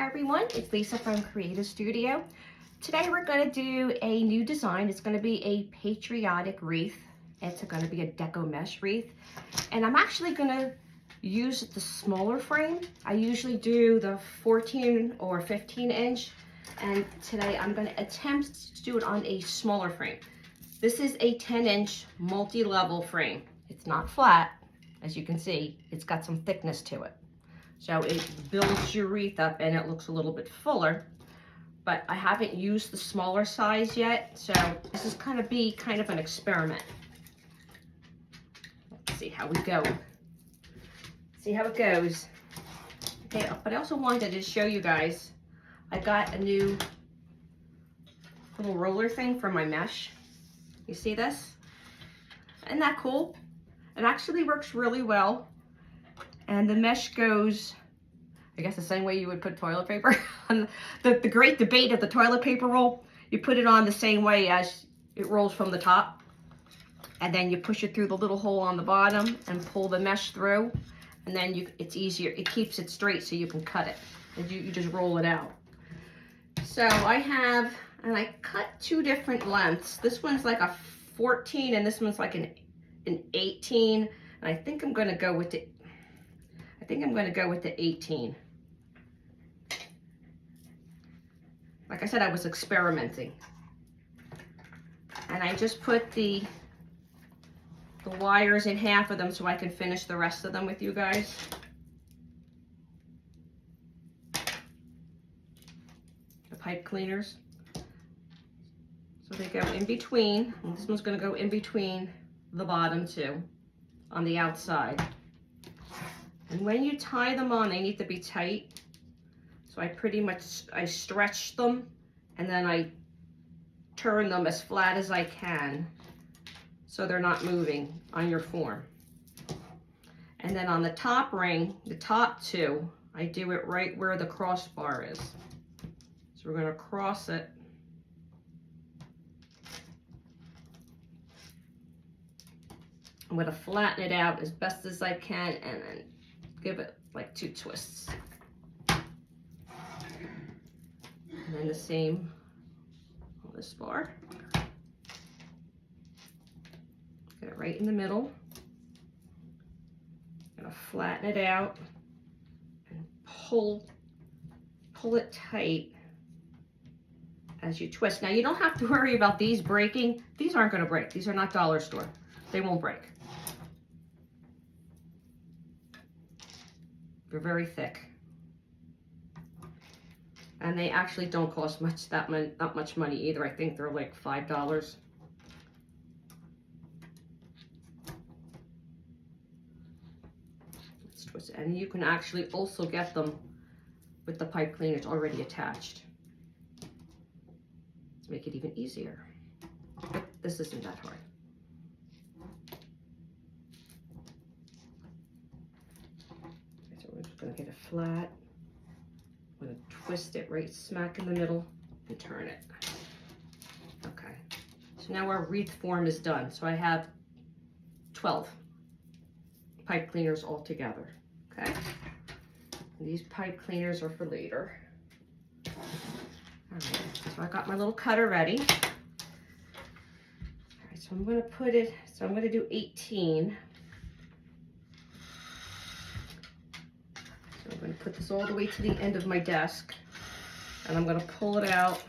Hi everyone, it's Lisa from Creative Studio. Today we're going to do a new design. It's going to be a patriotic wreath. It's going to be a deco mesh wreath. And I'm actually going to use the smaller frame. I usually do the 14 or 15 inch. And today I'm going to attempt to do it on a smaller frame. This is a 10 inch multi-level frame. It's not flat, as you can see. It's got some thickness to it. So it builds your wreath up and it looks a little bit fuller, but I haven't used the smaller size yet. So this is kind of an experiment. Let's see how we go. See how it goes. Okay, but I also wanted to show you guys, I got a new little roller thing for my mesh. You see this? Isn't that cool? It actually works really well. And the mesh goes, I guess the same way you would put toilet paper. the great debate of the toilet paper roll, you put it on the same way as it rolls from the top. And then you push it through the little hole on the bottom and pull the mesh through. And then it's easier, it keeps it straight so you can cut it. And you just roll it out. So I cut two different lengths. This one's like a 14 and this one's like an 18. And I think I'm gonna go with the 18. Like I said, I was experimenting. And I just put the wires in half of them so I can finish the rest of them with you guys. The pipe cleaners. So they go in between, and this one's gonna go in between the bottom two on the outside. And when you tie them on, they need to be tight. So I stretch them and then I turn them as flat as I can so they're not moving on your form. And then on the top ring, the top two, I do it right where the crossbar is. So we're gonna cross it. I'm gonna flatten it out as best as I can and then give it like 2 twists. And then the same on this bar. Get it right in the middle. I'm gonna flatten it out and pull it tight as you twist. Now you don't have to worry about these breaking. These aren't gonna break. These are not dollar store. They won't break. They're very thick. And they actually don't cost not much money either. I think they're like $5. Let's twist it. And you can actually also get them with the pipe cleaners already attached to make it even easier. But this isn't that hard. So we're just gonna get it flat. I'm gonna twist it right smack in the middle and turn it. Okay, so now our wreath form is done. So I have 12 pipe cleaners all together, okay? And these pipe cleaners are for later. All right, so I got my little cutter ready. All right, so I'm gonna do 18. I'm going to put this all the way to the end of my desk and I'm going to pull it out.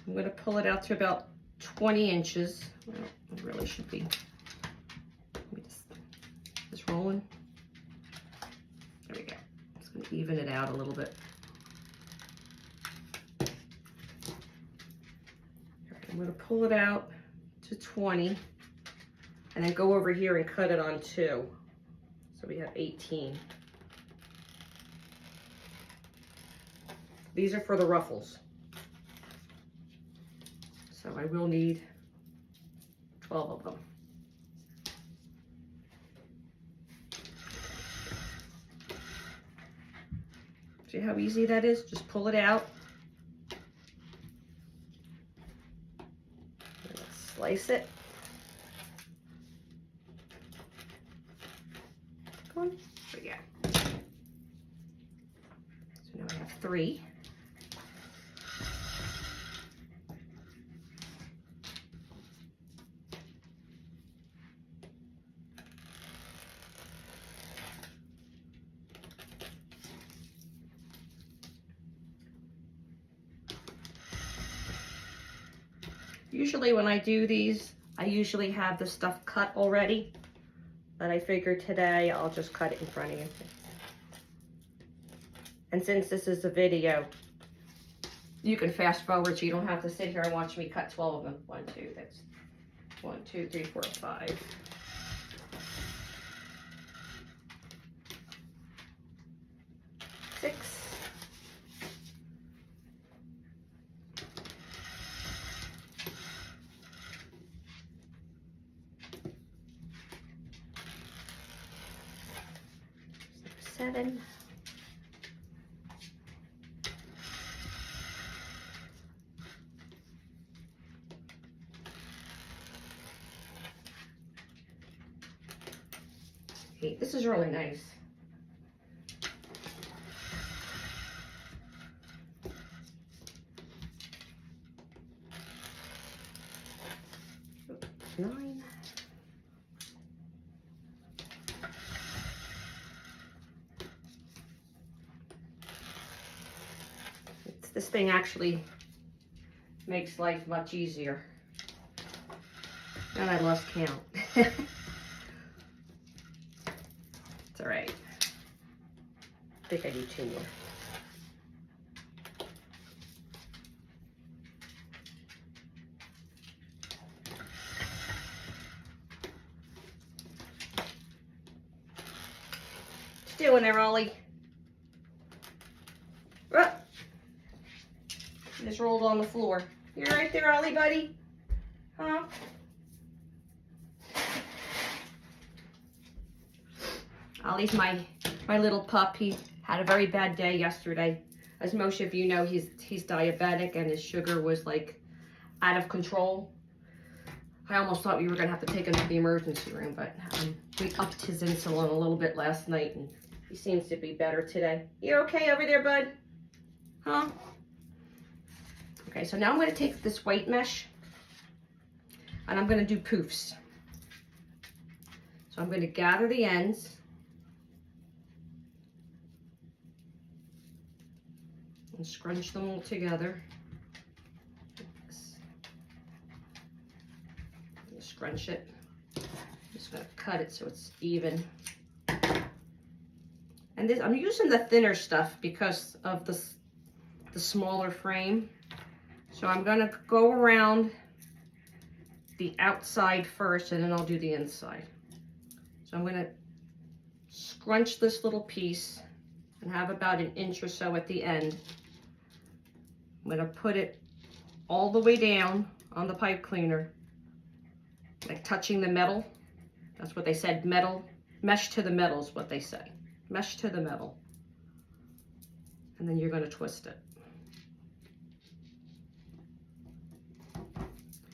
I'm going to pull it out to about 20 inches. Well, it really should be. Let me just rolling. There we go. Just going to even it out a little bit. All right, I'm going to pull it out to 20 and then go over here and cut it on 2. So we have 18. These are for the ruffles. So I will need 12 of them. See how easy that is? Just pull it out. Let's slice it. Come on. There we go. So now I 3. Usually when I do these, I usually have the stuff cut already, but I figured today I'll just cut it in front of you. And since this is a video, you can fast forward so you don't have to sit here and watch me cut 12 of them. 1, 2, that's 1, 2, 3, 4, 5. 6. 7. 8. This is really nice. 9. This thing actually makes life much easier. And I lost count. It's all right. I think I need 2 more. What you doing there, Ollie? Just rolled on the floor. You're right there, Ollie, buddy? Huh? Ollie's my little pup. He had a very bad day yesterday. As most of you know, he's diabetic and his sugar was like out of control. I almost thought we were gonna have to take him to the emergency room, but we upped his insulin a little bit last night and he seems to be better today. You okay over there, bud? Huh? Okay, so now I'm going to take this white mesh and I'm going to do poofs. So I'm going to gather the ends and scrunch them all together. Scrunch it. I'm just going to cut it so it's even. And this, I'm using the thinner stuff because of the smaller frame. So I'm going to go around the outside first and then I'll do the inside. So I'm going to scrunch this little piece and have about 1 inch or so at the end. I'm going to put it all the way down on the pipe cleaner, like touching the metal. That's what they said, metal, mesh to the metal is what they say. Mesh to the metal. And then you're going to twist it.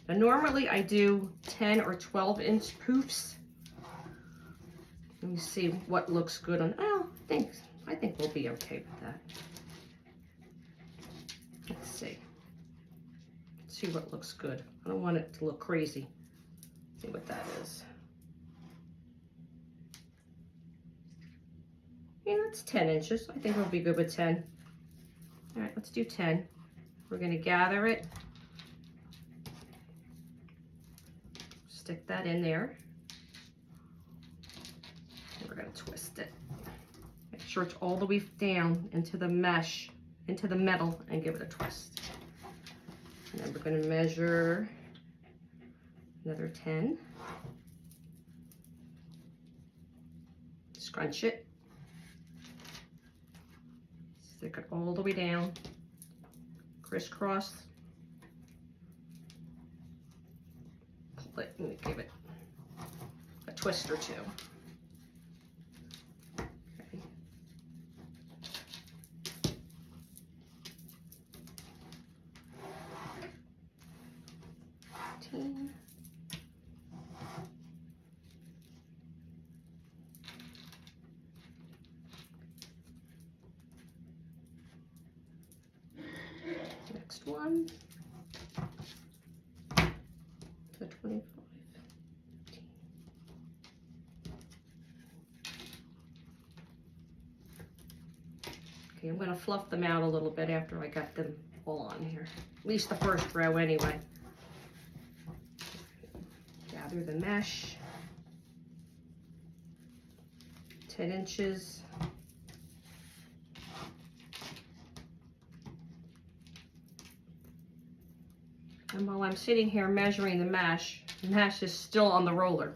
Now normally I do 10 or 12 inch poofs. Let me see what looks good on, oh, I think we'll be okay with that. Let's see. Let's see what looks good. I don't want it to look crazy. Let's see what that is. Yeah, that's 10 inches. I think we'll be good with 10. All right, let's do 10. We're gonna gather it. Stick that in there. And we're going to twist it. Make sure it's all the way down into the mesh, into the metal, and give it a twist. And then we're going to measure another 10. Scrunch it. Stick it all the way down. Crisscross. And give it a twist or 2. Okay. 15. next one. So 25. Okay, I'm going to fluff them out a little bit after I got them all on here. At least the first row anyway. Gather the mesh. 10 inches. And while I'm sitting here measuring the mesh is still on the roller.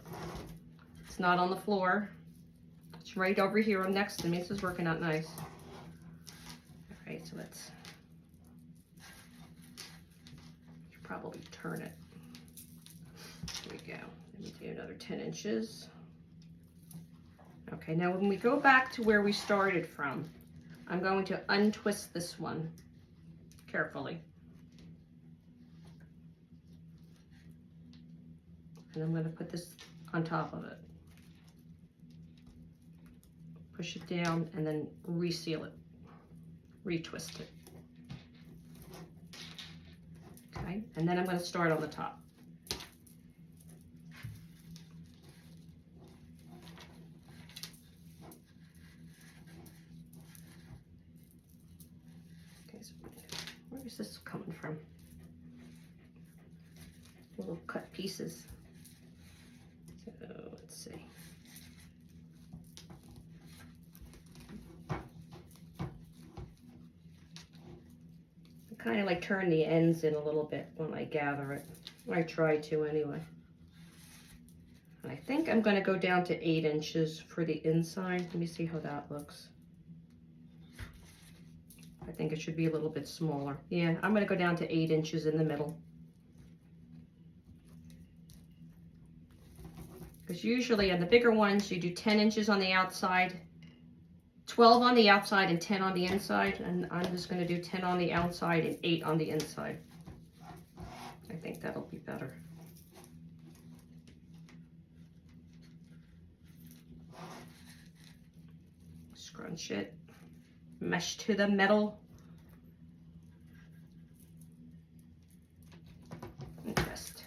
It's not on the floor. It's right over here next to me. This is working out nice. All right, so let's probably turn it. There we go. Let me do another 10 inches. Okay, now when we go back to where we started from, I'm going to untwist this one carefully. And I'm going to put this on top of it. Push it down and then reseal it, retwist it. Okay, and then I'm going to start on the top. Okay, so where is this coming from? Little cut pieces. So let's see. Kind of like turn the ends in a little bit when I gather it. I try to anyway. And I think I'm going to go down to 8 inches for the inside. Let me see how that looks. I think it should be a little bit smaller. Yeah, I'm going to go down to 8 inches in the middle. Because usually on the bigger ones, you do 10 inches on the outside, 12 on the outside and 10 on the inside, and I'm just going to do 10 on the outside and 8 on the inside. I think that'll be better. Scrunch it, mesh to the middle, and twist.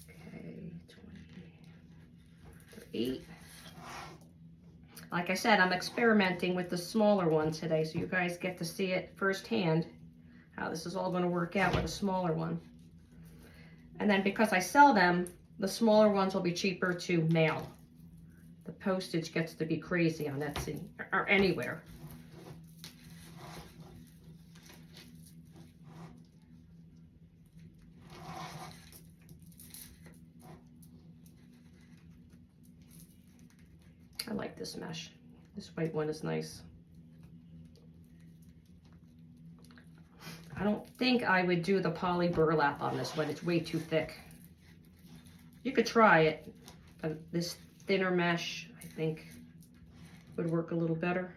Okay, 8. Like I said, I'm experimenting with the smaller one today, so you guys get to see it firsthand, how this is all going to work out with a smaller one. And then because I sell them, the smaller ones will be cheaper to mail. The postage gets to be crazy on Etsy or anywhere. I like this mesh. This white one is nice. I don't think I would do the poly burlap on this one. It's way too thick. You could try it, but this thinner mesh, I think, would work a little better.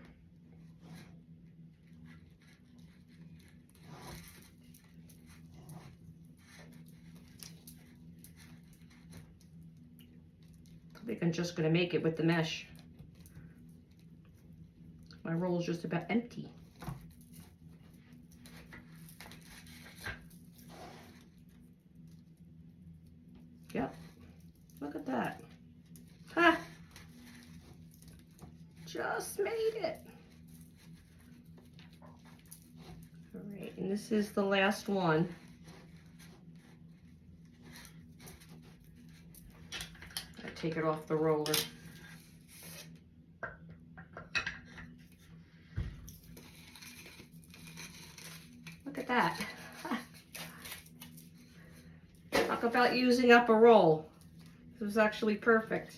I think I'm just going to make it with the mesh. My roll is just about empty. Yep. Look at that. Ha! Just made it. All right, and this is the last one. I take it off the roller. Look at that. Talk about using up a roll. This was actually perfect.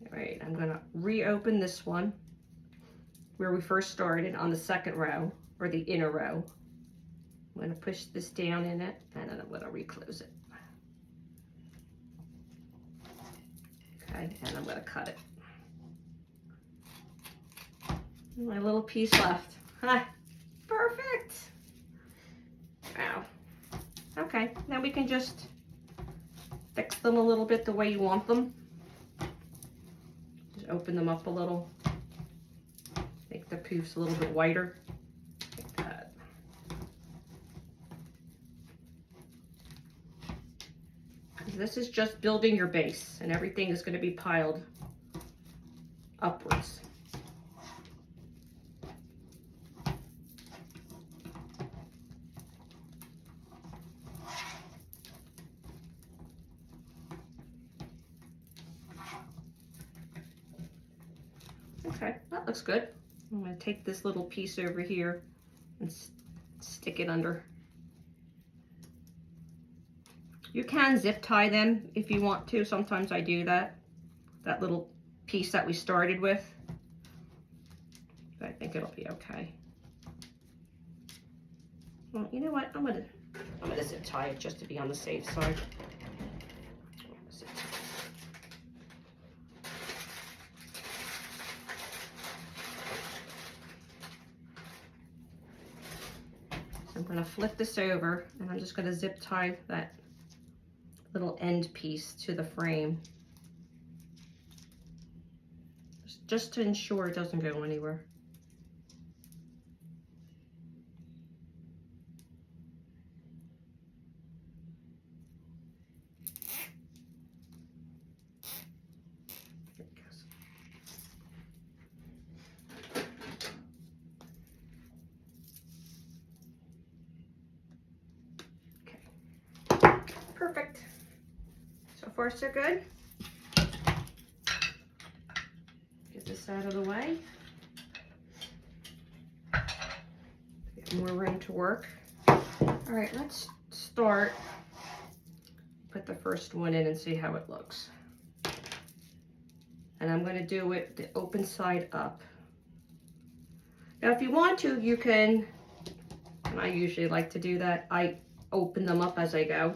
All right, I'm gonna reopen this one where we first started on the second row, or the inner row. I'm gonna push this down in it, and then I'm gonna reclose it. Okay, and I'm gonna cut it. My little piece left. Hi, perfect. Wow. Okay, now we can just adjust them a little bit the way you want them. Just open them up a little. Make the poofs a little bit wider. Like that. This is just building your base, and everything is going to be piled upwards. Okay, that looks good. I'm going to take this little piece over here and stick it under. You can zip tie them if you want to. Sometimes I do that. That little piece that we started with. But I think it'll be okay. Well, you know what? I'm gonna zip tie it just to be on the safe side. I'm going to flip this over, and I'm just going to zip tie that little end piece to the frame, just to ensure it doesn't go anywhere. There it goes. Perfect. So far, so good. Get this out of the way. Get more room to work. All right, let's start. Put the first one in and see how it looks. And I'm going to do it the open side up. Now, if you want to, you can, and I usually like to do that, I open them up as I go.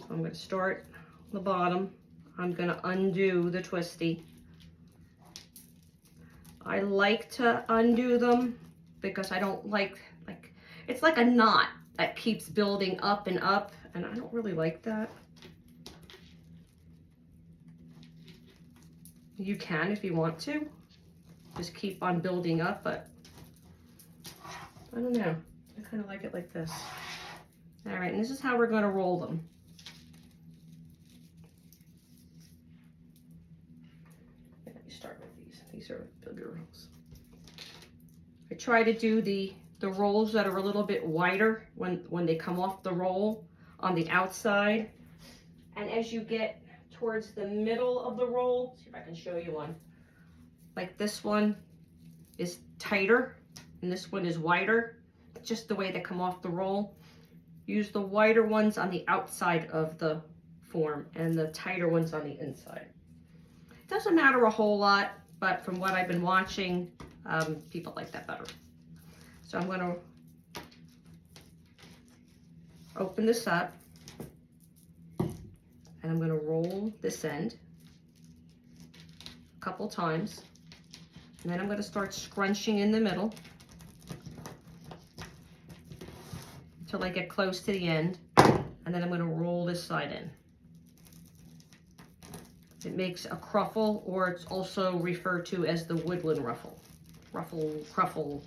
I'm going to start the bottom. I'm going to undo the twisty. I like to undo them because I don't like it's like a knot that keeps building up, and I don't really like that. You can if you want to. Just keep on building up, but I don't know. I kind of like it like this. All right, and this is how we're going to roll them. Start with these. These are bigger rolls. I try to do the rolls that are a little bit wider when they come off the roll on the outside. And as you get towards the middle of the roll, see if I can show you one. Like this one is tighter and this one is wider. Just the way they come off the roll. Use the wider ones on the outside of the form and the tighter ones on the inside. Doesn't matter a whole lot, but from what I've been watching, people like that better. So I'm going to open this up, and I'm going to roll this end a couple times, and then I'm going to start scrunching in the middle until I get close to the end, and then I'm going to roll this side in. It makes a cruffle, or it's also referred to as the woodland ruffle. Cruffle.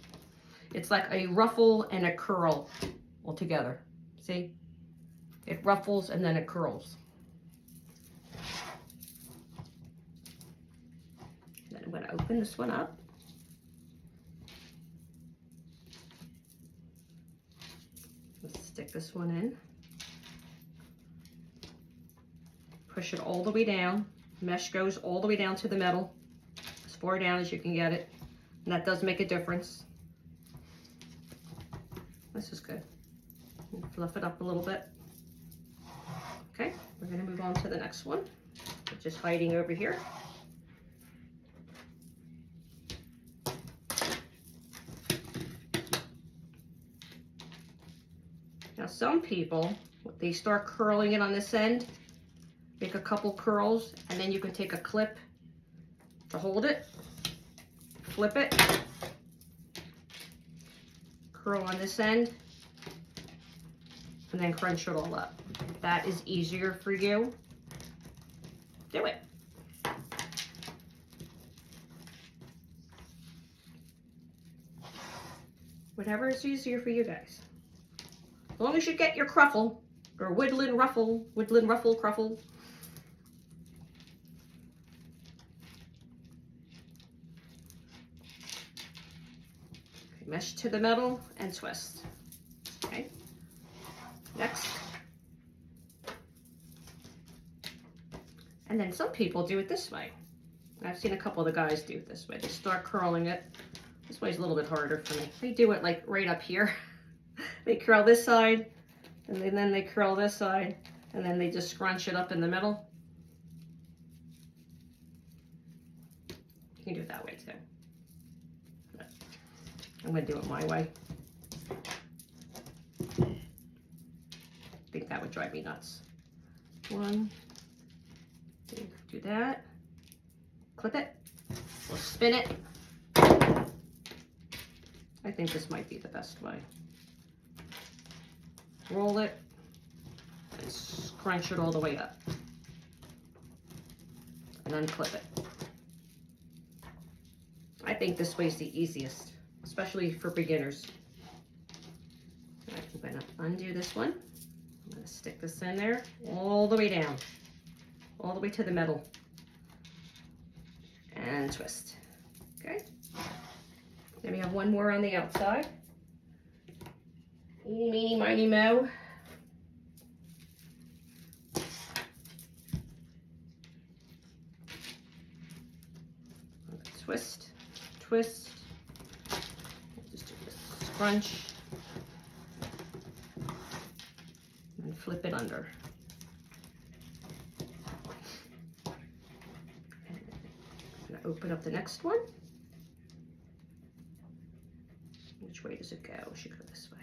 It's like a ruffle and a curl all together. See? It ruffles and then it curls. Then I'm going to open this one up. Let's stick this one in. Push it all the way down. Mesh goes all the way down to the middle, as far down as you can get it, and that does make a difference. This is good. Fluff it up a little bit. Okay, we're going to move on to the next one, which is hiding over here. Now some people, they start curling it on this end. Make a couple curls, and then you can take a clip to hold it, flip it, curl on this end, and then crunch it all up. If that is easier for you, do it. Whatever is easier for you guys. As long as you get your cruffle, or woodland ruffle, cruffle. Okay, mesh to the middle and twist. Okay. Next. And then some people do it this way. I've seen a couple of the guys do it this way. They start curling it. This way's a little bit harder for me. They do it like right up here. They curl this side, and then they curl this side, and then they just scrunch it up in the middle. You can do it that way too. But I'm gonna do it my way. I think that would drive me nuts. One, two, do that. Clip it. We'll spin it. I think this might be the best way. Roll it and scrunch it all the way up. And unclip it. I think this way is the easiest, especially for beginners. I'm going to undo this one. I'm going to stick this in there all the way down, all the way to the middle. And twist. Okay. Then we have one more on the outside. Eeny, meeny, miny, mo. Twist, twist. Just do this scrunch. And flip it under. And I'm going to open up the next one. Which way does it go? It should go this way.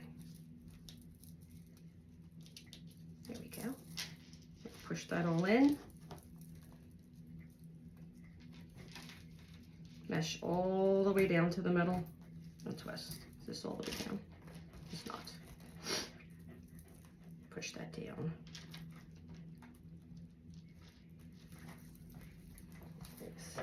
There we go. Push that all in. Mesh all the way down to the middle and twist. Is this all the way down? It's not. Push that down. Thanks.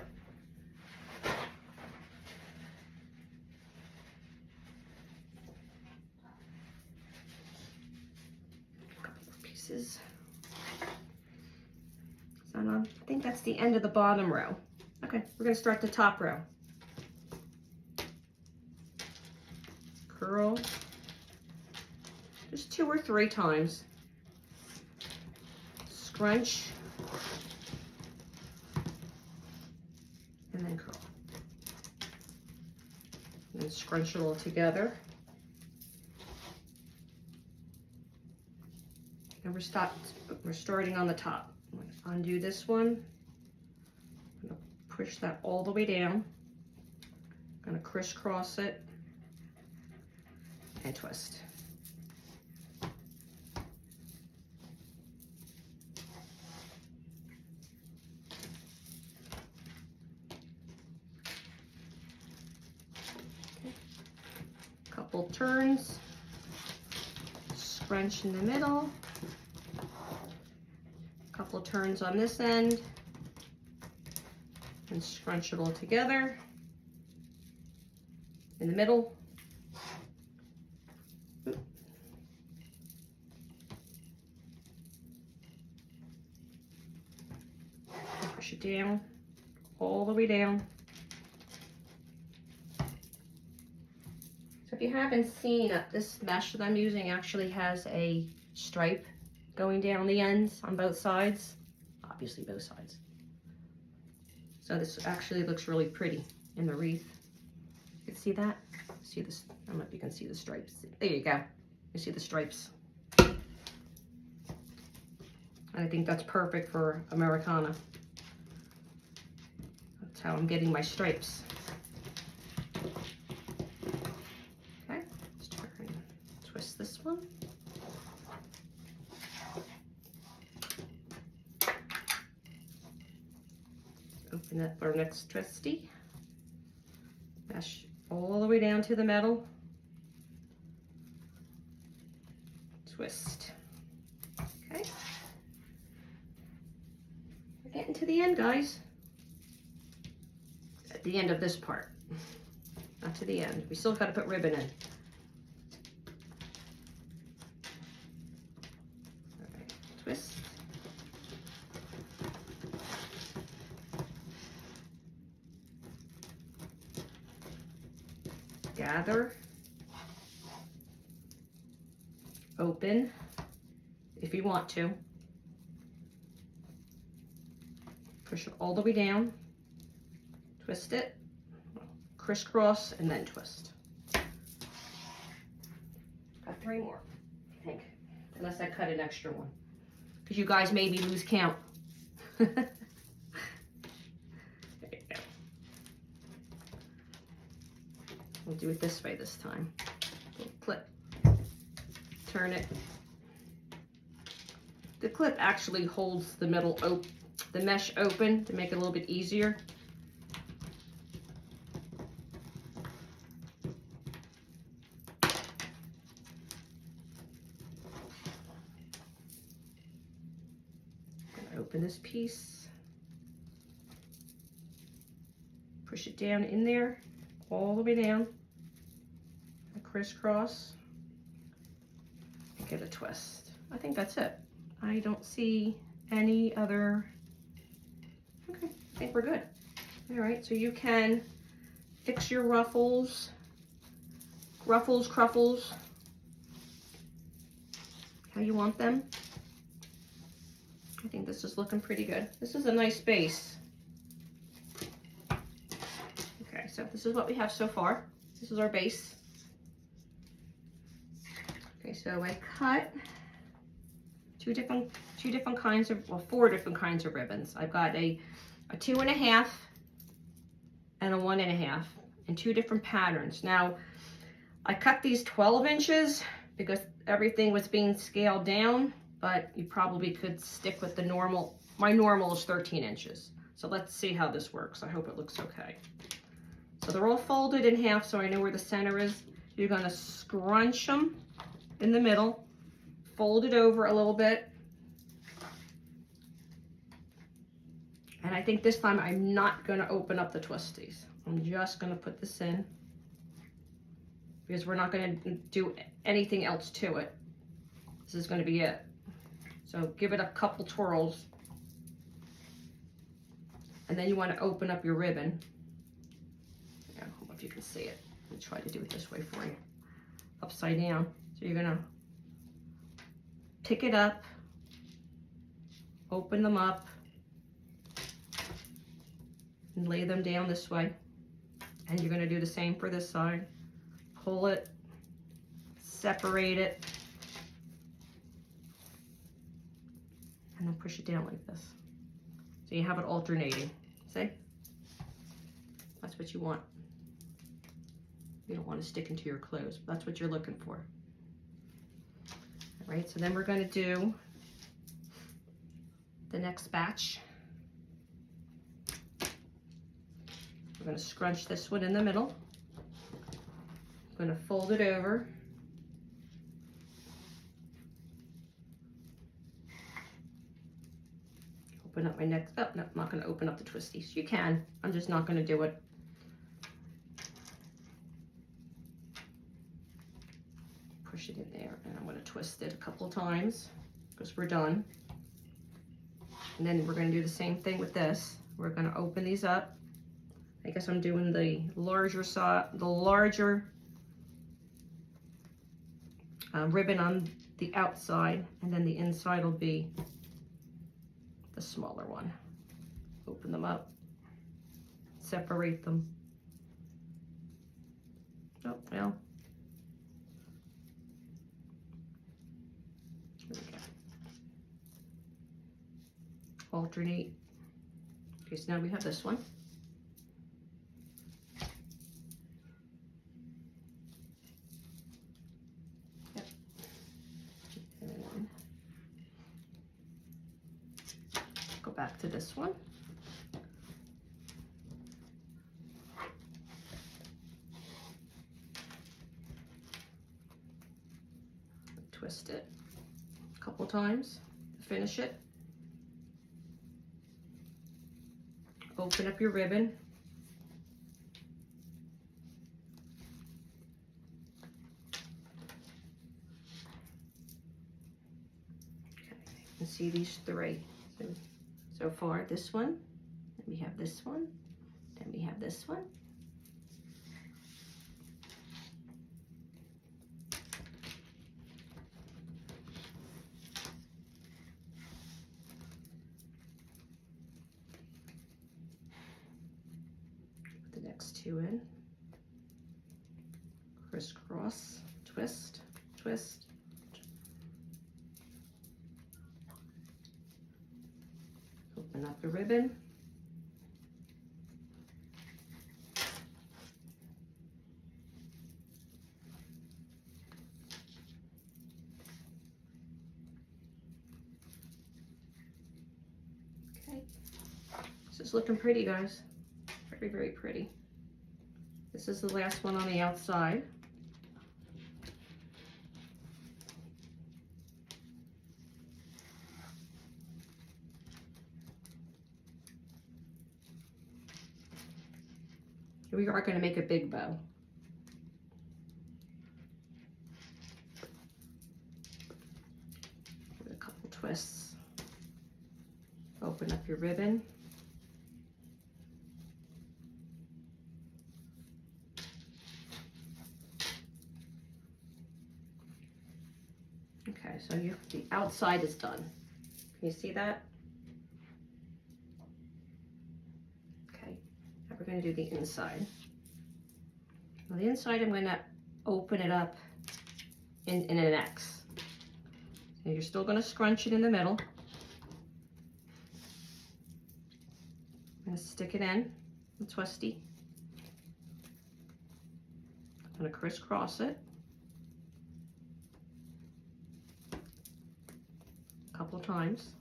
Pieces. So I think that's the end of the bottom row. Okay, we're going to start the top row. Curl just 2 or 3 times. Scrunch and then curl. And then scrunch it all together. And we're starting on the top. I'm going to undo this one. I'm going to push that all the way down. I'm going to crisscross it and twist. Okay. Couple turns. Scrunch in the middle. Couple turns on this end and scrunch it all together in the middle. Push it down, all the way down. So if you haven't seen it, this mesh that I'm using actually has a stripe going down the ends on both sides, obviously both sides. So this actually looks really pretty in the wreath. You can see that? See this? I don't know if you can see the stripes. There you go. You see the stripes. And I think that's perfect for Americana. That's how I'm getting my stripes. Okay, let's turn and twist this one. Open up our next twisty. Mesh all the way down to the middle. twist. Okay. We're getting to the end, guys. At the end of this part. Not to the end. We still got to put ribbon in. All right. Twist. Gather. Open, if you want to. Push it all the way down. Twist it. Crisscross and then twist. Got 3 more, I think. Unless I cut an extra one. Because you guys maybe lose count. There you go. We'll do it this way this time. Little clip. Turn it. The clip actually holds the the mesh open to make it a little bit easier. I'm gonna open this piece. Push it down in there, all the way down. Crisscross. Get a twist. I think that's it. I don't see any other. Okay, I think we're good. All right, so you can fix your ruffles, cruffles, how you want them. I think this is looking pretty good. This is a nice base. Okay, so this is what we have so far. This is our base. Okay, so I cut four different kinds of ribbons. I've got a 2.5 and a 1.5 in 2 different patterns. Now, I cut these 12 inches because everything was being scaled down, but you probably could stick with the normal. My normal is 13 inches. So let's see how this works. I hope it looks okay. So they're all folded in half, so I know where the center is. You're gonna scrunch them in the middle, fold it over a little bit. And I think this time I'm not gonna open up the twisties. I'm just gonna put this in because we're not gonna do anything else to it. This is gonna be it. So give it a couple twirls. And then you wanna open up your ribbon. I don't know if you can see it. Let me try to do it this way for you. Upside down. So you're gonna pick it up, open them up, and lay them down this way. And you're gonna do the same for this side. Pull it, separate it, and then push it down like this. So you have it alternating, see? That's what you want. You don't want to stick into your clothes, but that's what you're looking for. All right, so then we're gonna do the next batch. We're gonna scrunch this one in the middle. I'm gonna fold it over. Open up my next, oh, no, I'm not gonna open up the twisties. You can, I'm just not gonna do it. Push it in there, and I'm gonna twist it a couple of times because we're done. And then we're gonna do the same thing with this. We're gonna open these up. I guess I'm doing the larger ribbon on the outside, and then the inside will be the smaller one. Open them up, separate them. Oh, well. There we go. Alternate. Okay, so now we have this one. Yep. And go back to this one. Twist it. a couple times to finish it. Open up your ribbon. Okay, you can see these three. So far, this one, then we have this one, then we have this one. Next two in, crisscross, twist, twist. Open up the ribbon. Okay, this is looking pretty, guys. Very, very pretty. This is the last one on the outside. We are going to make a big bow. Give it a couple twists. Open up your ribbon. Okay, so the outside is done. Can you see that? Okay, now we're going to do the inside. Now the inside, I'm going to open it up in an X. So you're still going to scrunch it in the middle. I'm going to stick it in, twisty. I'm going to crisscross it. Couple times,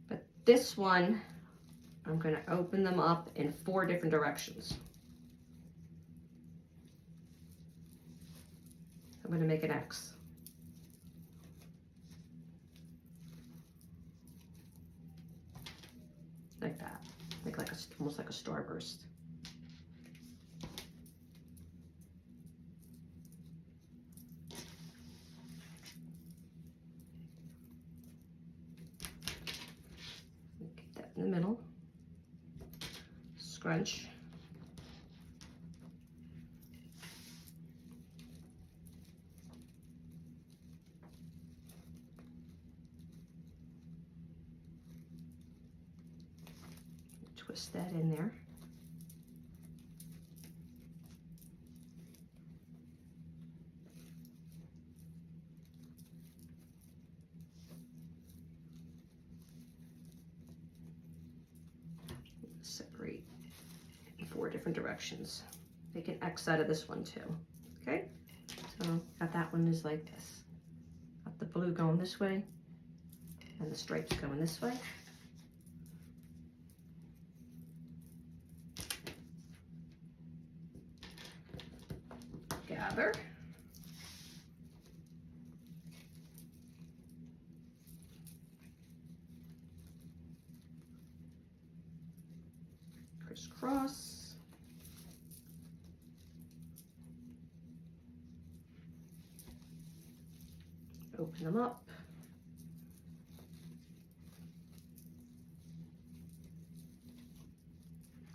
but this one I'm going to open them up in 4 different directions. I'm going to make an X. Like that, make like almost like a starburst. In the middle, scrunch, twist that in there. Separate in 4 different directions. Make an X out of this one too. Okay, so got that one is like this. Got the blue going this way and the stripes going this way. Gather. Crisscross. Open them up.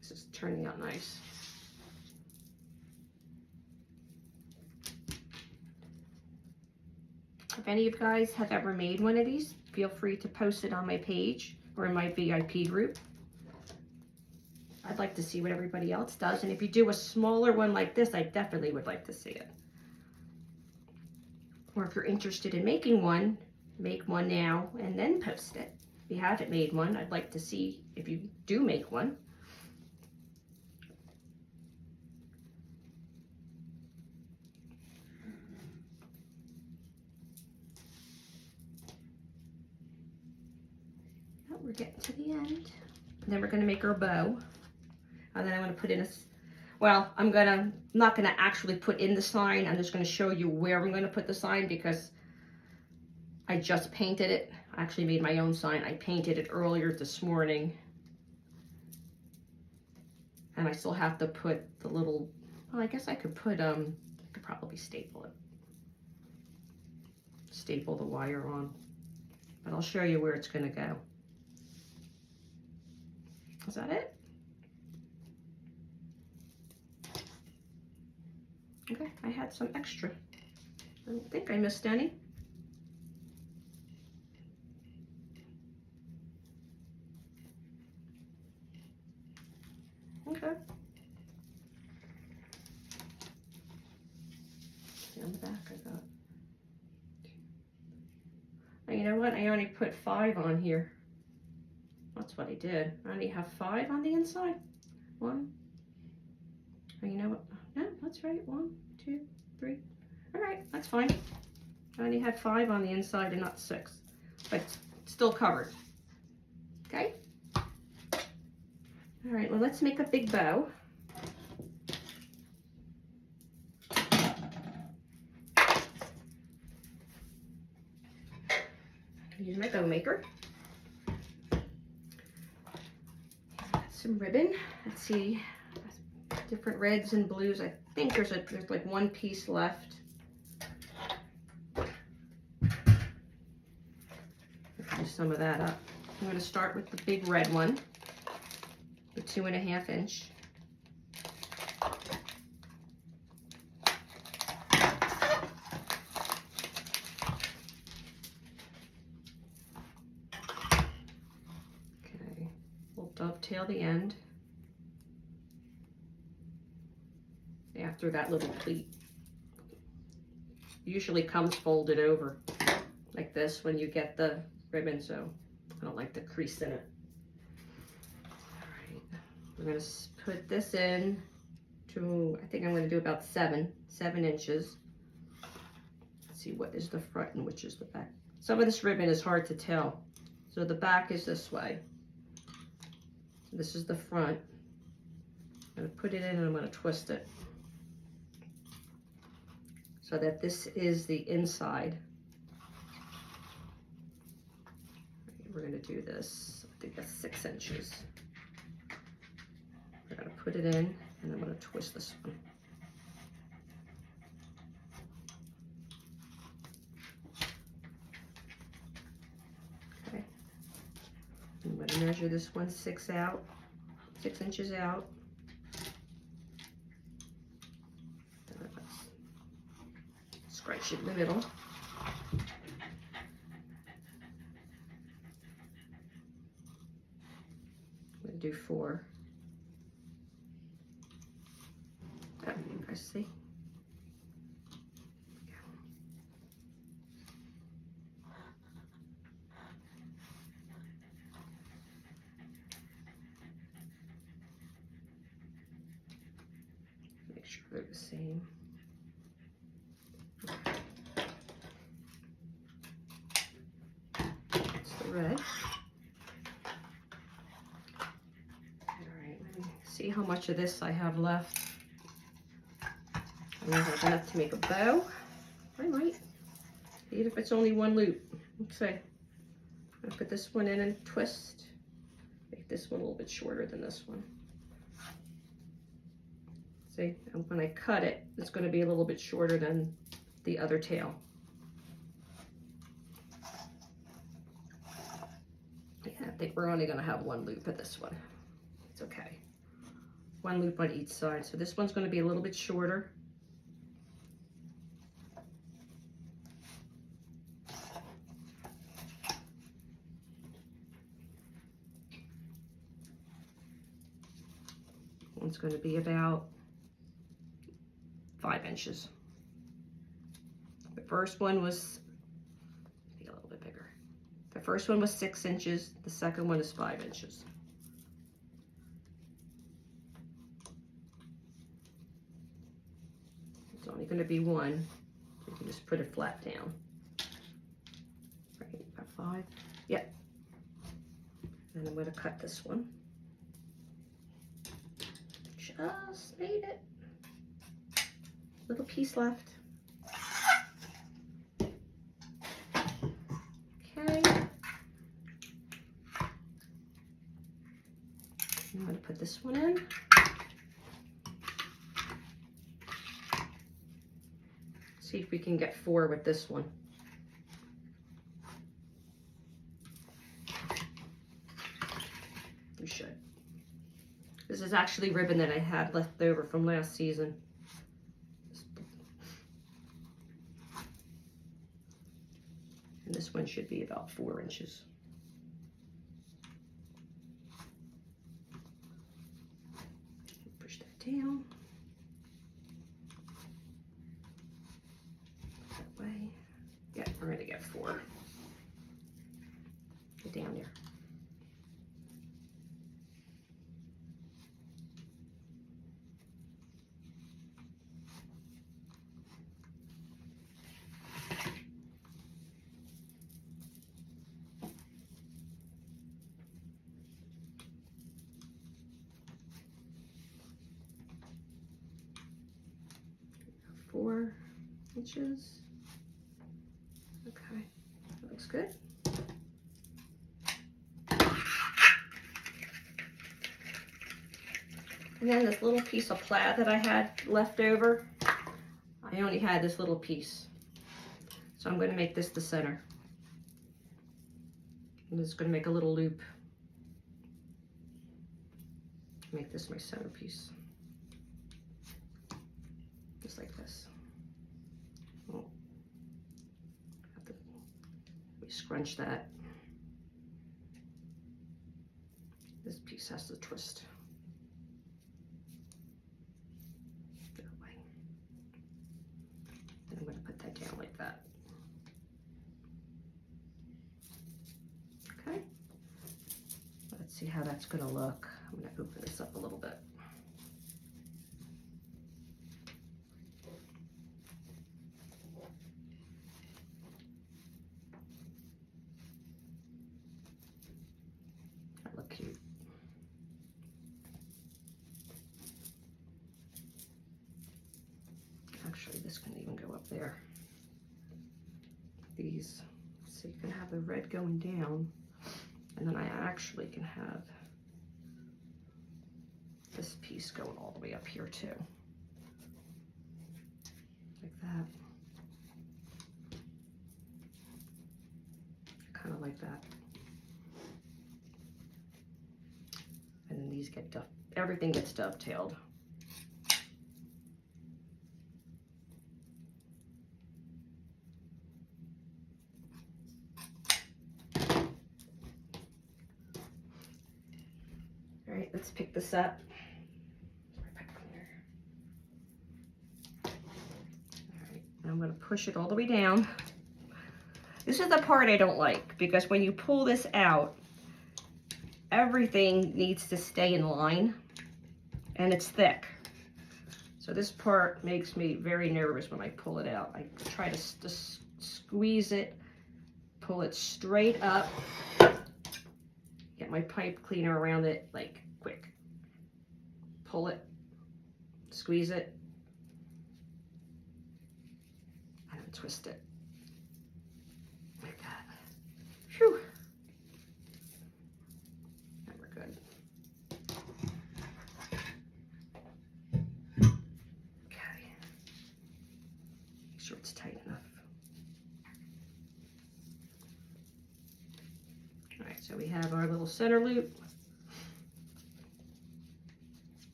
This is turning out nice. If any of you guys have ever made one of these, feel free to post it on my page or in my VIP group. I'd like to see what everybody else does. And if you do a smaller one like this, I definitely would like to see it. Or if you're interested in making one, make one now and then post it. If you haven't made one, I'd like to see if you do make one. Oh, we're getting to the end. And then we're going to make our bow. And then I'm going to put in I'm not going to actually put in the sign. I'm just going to show you where I'm going to put the sign because I just painted it. I actually made my own sign. I painted it earlier this morning. And I still have to put the little, well, I guess I could put, I could probably staple it. Staple the wire on. But I'll show you where it's gonna go. Is that it? Okay, I had some extra. I don't think I missed any. Okay. See on the back I got. And you know what? I only put 5 on here. That's what I did. I only have 5 on the inside. 1. And you know what? No, that's right. 1, 2, 3. All right, that's fine. I only had 5 on the inside and not 6, but still covered. Okay. All right, well, let's make a big bow. Use my bow maker. Some ribbon. Let's see, different reds and blues. I think there's like 1 piece left. Do some of that up. I'm going to start with the big red one, the 2.5 inch. Okay, we'll dovetail the end after that little pleat. Usually comes folded over like this when you get the ribbon, so I don't like the crease in it. All right, we're going to put this in to, I think I'm going to do about 7 inches. Let's see what is the front and which is the back. Some of this ribbon is hard to tell. So the back is this way. So this is the front. I'm going to put it in and I'm going to twist it so that this is the inside. We're going to do this, I think that's 6 inches. We're going to put it in and I'm going to twist this one. Okay. I'm going to measure this one 6 inches out. Scratch it in the middle. Do 4. Oh, you guys see? Make sure they're the same. That's the red. See how much of this I have left. I don't have enough to make a bow. I might, even if it's only 1 loop. Let's see. I'll put this one in and twist. Make this one a little bit shorter than this one. See, and when I cut it, it's going to be a little bit shorter than the other tail. Yeah, I think we're only going to have 1 loop of this one. It's okay. 1 loop on each side. So this one's going to be a little bit shorter. One's going to be about 5 inches. The first one was a little bit bigger. The first one was 6 inches. The second one is 5 inches. It's only going to be 1. You can just put it flat down. Right, about 5. Yep. And I'm going to cut this one. Just made it. Little piece left. put this one in. See if we can get 4 with this one. We should. This is actually ribbon that I had left over from last season. And this one should be about 4 inches. Push that down. That way. Yeah, we're going to get 4. Get down there. Four inches. Okay, that looks good. And then this little piece of plaid that I had left over, I only had this little piece. So I'm going to make this the center. I'm just going to make a little loop. Make this my centerpiece. Just like this. Oh, have to scrunch that. This piece has to twist. That way. And I'm going to put that down like that. Okay. Let's see how that's going to look. I'm going to open this up a little bit. That look cute. Actually, this can even go up there. These, so you can have the red going down, and then I actually can have this piece going all the way up here too. Like that. Kind of like that. And then these get everything gets dovetailed. All right, let's pick this up. I'm going to push it all the way down. This is the part I don't like, because when you pull this out, everything needs to stay in line, and it's thick. So this part makes me very nervous when I pull it out. I try to squeeze it, pull it straight up, get my pipe cleaner around it, like quick. Pull it, squeeze it, twist it like that. Phew. And we're good. Okay. Make sure it's tight enough. All right, so we have our little center loop.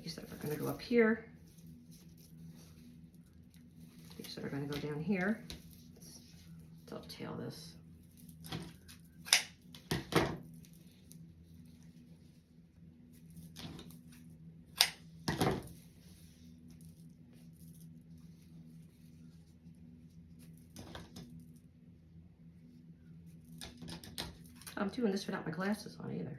These that are going to go up here. So we're going to go down here. Let's dovetail this. I'm doing this without my glasses on either.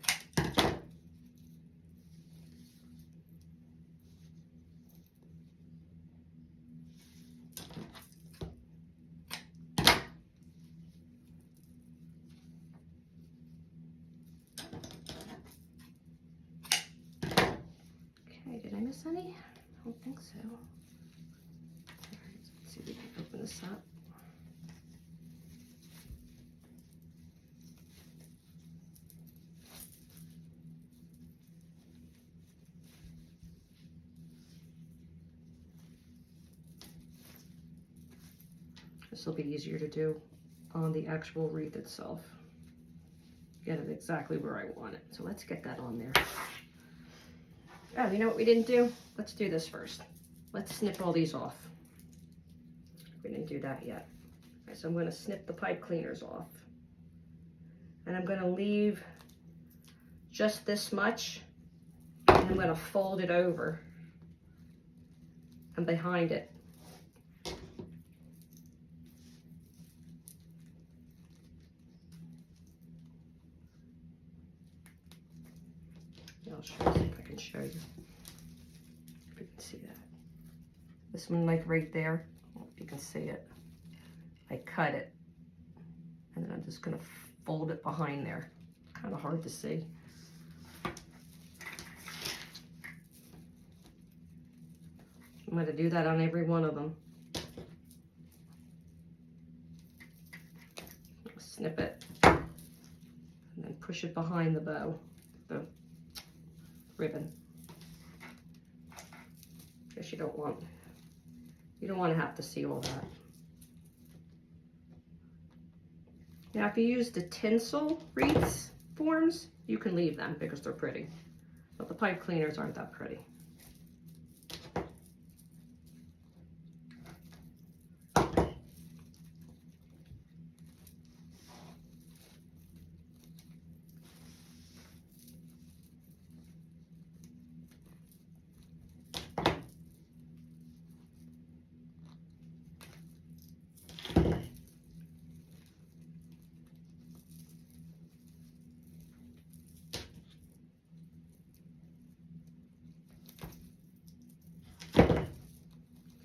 Did I miss any? I don't think so. All right, let's see if we can open this up. This will be easier to do on the actual wreath itself. Get it exactly where I want it. So let's get that on there. Oh, you know what we didn't do? Let's do this first. Let's snip all these off. We didn't do that yet. Okay, so I'm going to snip the pipe cleaners off. And I'm going to leave just this much. And I'm going to fold it over and behind it. I'll show you, see if I can show you. If you can see that. This one, like right there, if you can see it. I cut it. And then I'm just going to fold it behind there. Kind of hard to see. I'm going to do that on every one of them. Snip it. And then push it behind the bow. The ribbon. Because you don't want to have to see all that. Now if you use the tinsel wreaths forms, you can leave them because they're pretty. But the pipe cleaners aren't that pretty.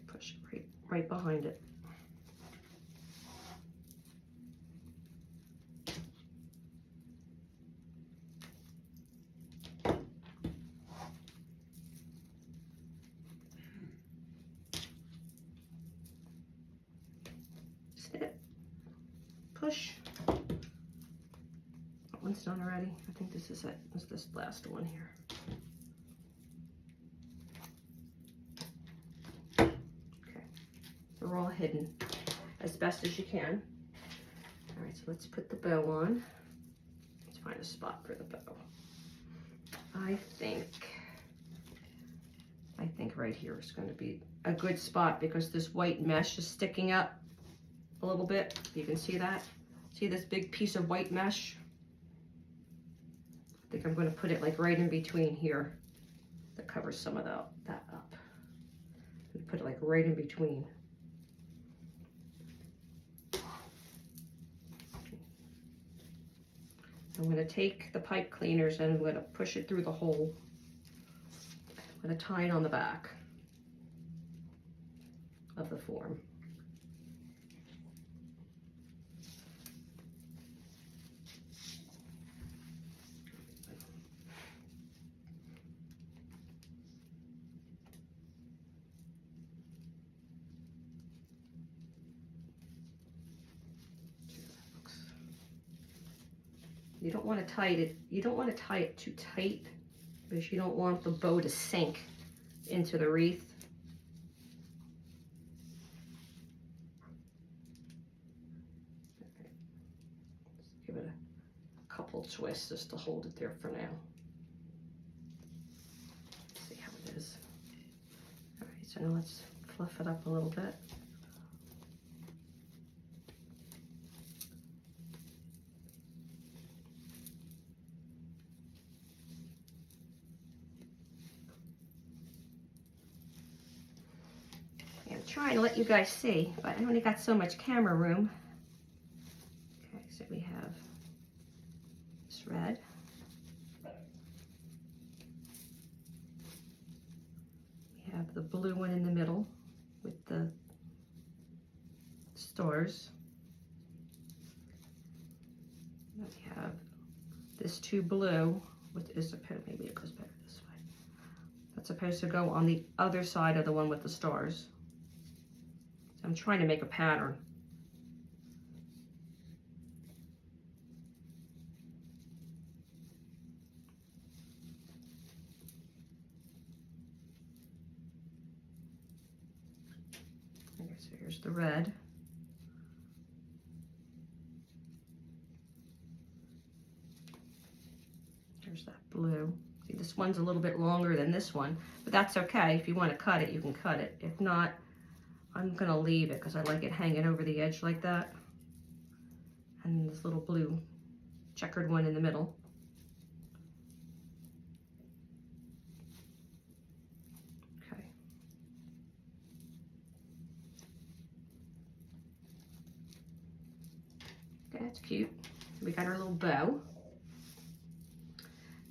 Push it right behind it. Snip. Push. That one's done already. I think this is it. It's this last one here. They're all hidden as best as you can. All right, so let's put the bow on. Let's find a spot for the bow. I think right here is going to be a good spot because this white mesh is sticking up a little bit. You can see that. See this big piece of white mesh? I think I'm going to put it like right in between here. That covers some of that up. And put it like right in between. I'm going to take the pipe cleaners and I'm going to push it through the hole. I'm going to tie it on the back of the form. You don't want to tie it. You don't want to tie it too tight because you don't want the bow to sink into the wreath. Okay. Let's give it a couple twists just to hold it there for now. Let's see how it is. All right, so now let's fluff it up a little bit. Trying to let you guys see, but I only got so much camera room. Okay, so we have this red. We have the blue one in the middle with the stars. And we have this two blue, which is supposed, maybe it goes better this way. That's supposed to go on the other side of the one with the stars. I'm trying to make a pattern. Okay, so here's the red. blue. See, this one's a little bit longer than this one, but that's okay. If you want to cut it, you can cut it. If not, I'm gonna leave it because I like it hanging over the edge like that. And this little blue checkered one in the middle. Okay. Okay, that's cute. We got our little bow.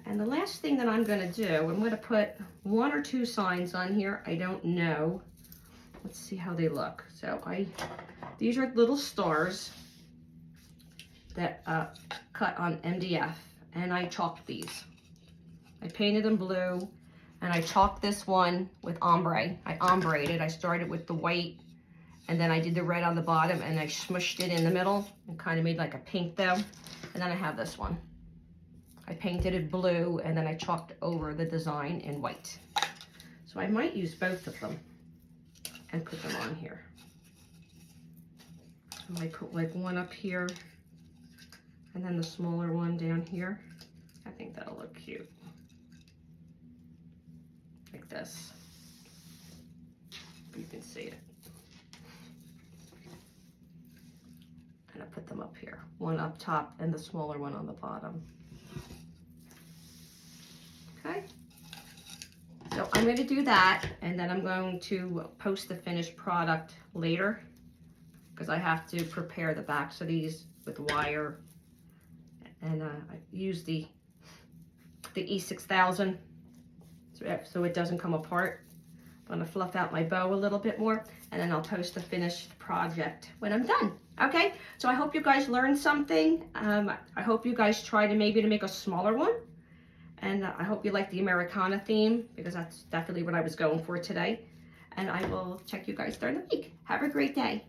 And the last thing that I'm gonna do, I'm gonna put 1 or 2 signs on here. I don't know. Let's see how they look. So these are little stars that cut on MDF, and I chalked these. I painted them blue, and I chalked this one with ombre. I ombreed. I started with the white, and then I did the red on the bottom, and I smushed it in the middle and kind of made like a pink though. And then I have this one. I painted it blue, and then I chalked over the design in white. So I might use both of them and put them on here. I might put like one up here and then the smaller one down here. I think that'll look cute. Like this. You can see it. And I put them up here. One up top and the smaller one on the bottom. Okay. So I'm going to do that, and then I'm going to post the finished product later because I have to prepare the backs of these with wire, and I use the E6000 so it doesn't come apart. I'm going to fluff out my bow a little bit more, and then I'll post the finished project when I'm done. Okay, so I hope you guys learned something. I hope you guys try to make a smaller one. And I hope you like the Americana theme, because that's definitely what I was going for today. And I will check you guys during the week. Have a great day.